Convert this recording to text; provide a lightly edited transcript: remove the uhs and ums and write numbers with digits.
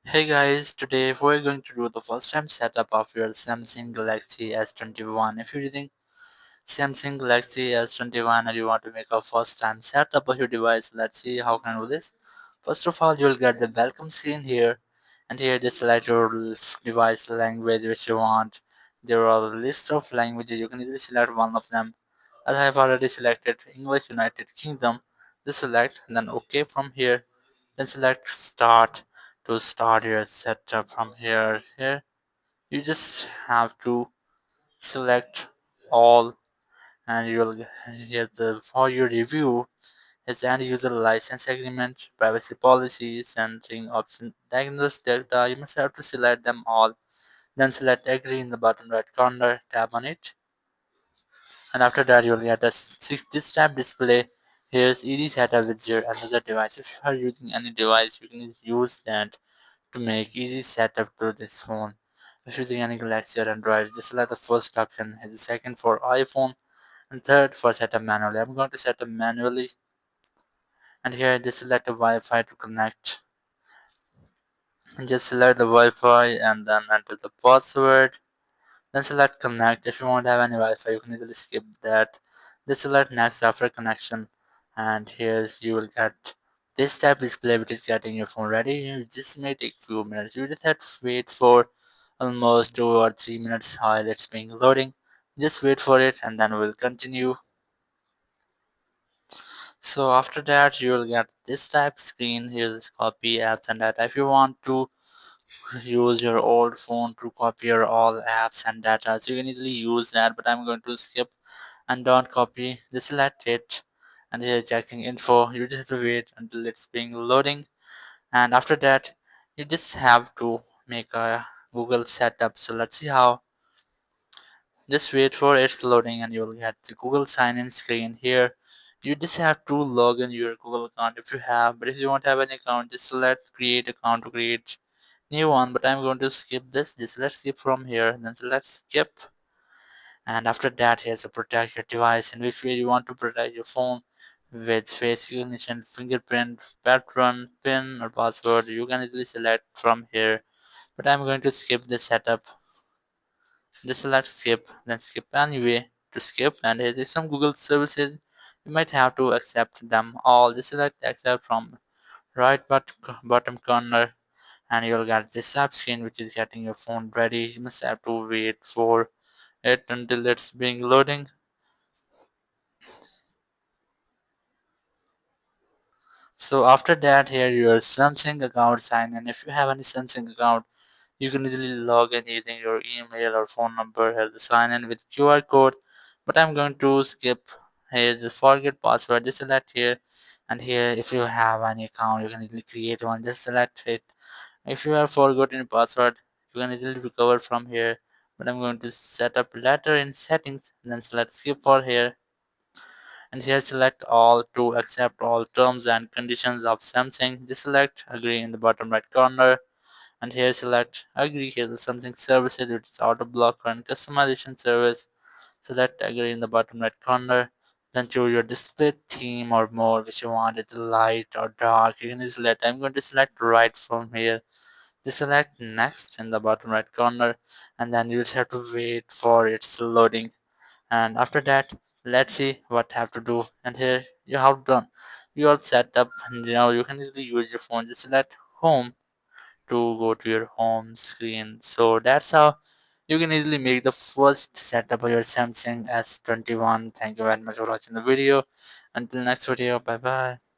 Hey guys, today we're going to do the first time setup of your Samsung Galaxy S21. If you're using Samsung Galaxy S21 and you want to make a first time setup of your device, let's see how can I do this. First of all, you'll get the welcome screen here, and here just select your device language which you want. There are a list of languages, you can easily select one of them. As I have already selected English United Kingdom, just select then OK from here, then select start to start your setup from here. You just have to select all, and you'll get the for your review is end user license agreement, privacy policies, centering option, diagnose data. You must have to select them all, then select agree in the bottom right corner, tap on it, and after that you'll get a this tab display. Here's easy setup with your another device. If you are using any device, you can use that to make easy setup to this phone. If using any Galaxy or Android, just select the first option, and the second for iPhone, and third for setup manually. I'm going to set up manually, and here just select the Wi-Fi to connect. And just select the Wi-Fi and then enter the password. Then select connect. If you won't have any Wi-Fi, you can easily skip that. Just select next after connection, and here you will get this tab display which is getting your phone ready. This may take few minutes. You just have to wait for almost 2 or 3 minutes while it's being loading. Just wait for it and then we'll continue. So after that you will get this type screen. Here's copy apps and data. If you want to use your old phone to copy your all apps and data, so you can easily use that, but I'm going to skip and don't copy. Just select it, and here checking info. You just have to wait until it's being loading, and after that you just have to make a Google setup. So let's see how. Just wait for its loading and you'll get the Google sign in screen here. You just have to log in your Google account if you have, but if you don't have any account, just select create account to create new one. But I'm going to skip this. Just let's skip from here, then select skip. And after that, here's a protect your device. In which way you want to protect your phone with face recognition, fingerprint, pattern, pin, or password. You can easily select from here. But I'm going to skip this setup. Just select skip, then skip anyway to skip, and here is some Google services. You might have to accept them all. Just select accept from right bottom corner, and you'll get this app screen which is getting your phone ready. You must have to wait for it until it's being loading. So after that, here your Samsung account sign in. If you have any Samsung account, you can easily log in using your email or phone number. Here the sign in with QR code. But I'm going to skip here the forget password. Just select here, and here if you have any account, you can easily create one. Just select it. If you have forgotten password, you can easily recover from here. But I'm going to set up later in settings, and then select skip for here, and here select all to accept all terms and conditions of Samsung. Just select agree in the bottom right corner, and here select agree. Here the Samsung services, which is auto blocker and customization service. Select agree in the bottom right corner. Then choose your display theme or mode which you want, it light or dark. You can just select. I'm going to select right from here. Just select next in the bottom right corner, and then you just have to wait for its loading. And after that, let's see what have to do. And here you have done. You all set up, and now you can easily use your phone. Just select home to go to your home screen. So that's how you can easily make the first setup of your Samsung S21. Thank you very much for watching the video. Until next video, bye bye.